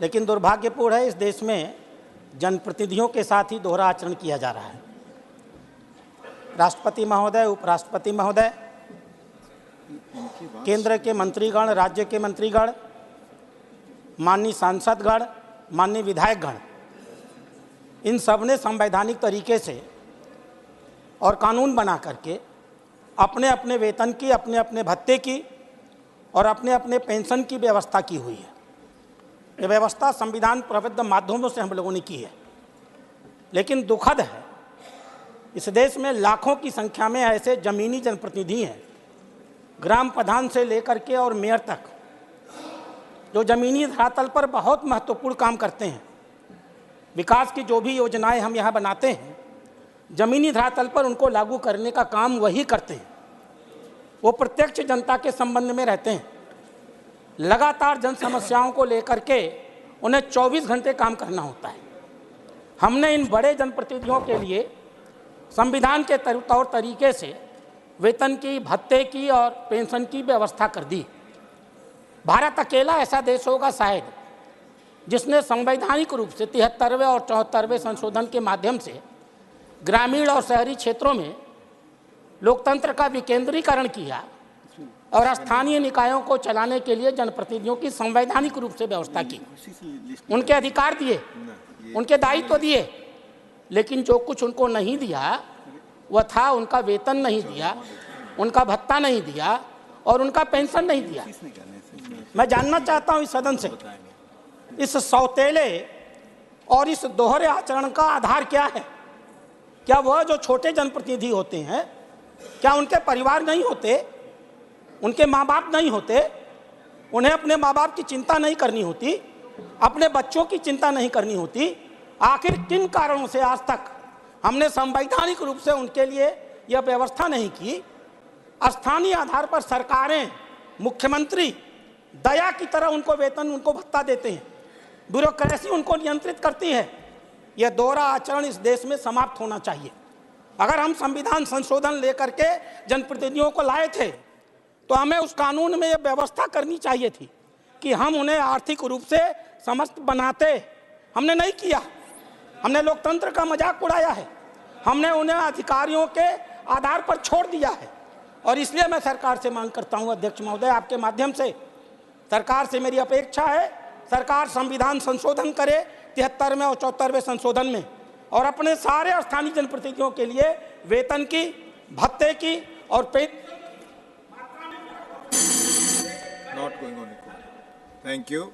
लेकिन दुर्भाग्यपूर्ण है, इस देश में जनप्रतिनिधियों के साथ ही दोहरा आचरण किया जा रहा है। राष्ट्रपति महोदय, उपराष्ट्रपति महोदय, केंद्र के मंत्रीगण, राज्य के मंत्रीगण, माननीय सांसदगण, माननीय विधायकगण, इन सब ने संवैधानिक तरीके से और कानून बना करके अपने अपने वेतन की, अपने अपने भत्ते की और अपने अपने पेंशन की व्यवस्था की हुई है। ये व्यवस्था संविधान प्रबद्ध माध्यमों से हम लोगों ने की है। लेकिन दुखद है, इस देश में लाखों की संख्या में ऐसे जमीनी जनप्रतिनिधि हैं, ग्राम प्रधान से लेकर के और मेयर तक, जो जमीनी धरातल पर बहुत महत्वपूर्ण काम करते हैं। विकास की जो भी योजनाएं हम यहाँ बनाते हैं, जमीनी धरातल पर उनको लागू करने का काम वही करते हैं। वो प्रत्यक्ष जनता के संबंध में रहते हैं। लगातार जन समस्याओं को लेकर के उन्हें 24 घंटे काम करना होता है। हमने इन बड़े जनप्रतिनिधियों के लिए संविधान के तौर तरीके से वेतन की, भत्ते की और पेंशन की व्यवस्था कर दी। भारत अकेला ऐसा देश होगा शायद जिसने संवैधानिक रूप से 73वें और 74वें संशोधन के माध्यम से ग्रामीण और शहरी क्षेत्रों में लोकतंत्र का विकेंद्रीकरण किया और स्थानीय निकायों को चलाने के लिए जनप्रतिनिधियों की संवैधानिक रूप से व्यवस्था की। उनके अधिकार दिए, उनके दायित्व दिए, लेकिन जो कुछ उनको नहीं दिया वह था उनका वेतन नहीं दिया, उनका भत्ता नहीं दिया और उनका पेंशन नहीं दिया। मैं जानना चाहता हूं इस सदन से, इस सौतेले और इस दोहरे आचरण का आधार क्या है? क्या वह जो छोटे जनप्रतिनिधि होते हैं, क्या उनके परिवार नहीं होते, उनके माँ बाप नहीं होते, उन्हें अपने माँ बाप की चिंता नहीं करनी होती, अपने बच्चों की चिंता नहीं करनी होती? आखिर किन कारणों से आज तक हमने संवैधानिक रूप से उनके लिए यह व्यवस्था नहीं की? स्थानीय आधार पर सरकारें, मुख्यमंत्री दया की तरह उनको वेतन, उनको भत्ता देते हैं, ब्यूरोक्रेसी उनको नियंत्रित करती है। यह दोहरा आचरण इस देश में समाप्त होना चाहिए। अगर हम संविधान संशोधन लेकर के जनप्रतिनिधियों को लाए थे तो हमें उस कानून में यह व्यवस्था करनी चाहिए थी कि हम उन्हें आर्थिक रूप से समस्त बनाते। हमने नहीं किया, हमने लोकतंत्र का मजाक उड़ाया है, हमने उन्हें अधिकारियों के आधार पर छोड़ दिया है। और इसलिए मैं सरकार से मांग करता हूं, अध्यक्ष महोदय, आपके माध्यम से सरकार से मेरी अपेक्षा है, सरकार संविधान संशोधन करे 73वें और 74वें संशोधन में और अपने सारे स्थानीय जनप्रतिनिधियों के लिए वेतन की, भत्ते की और Not going on. Thank you.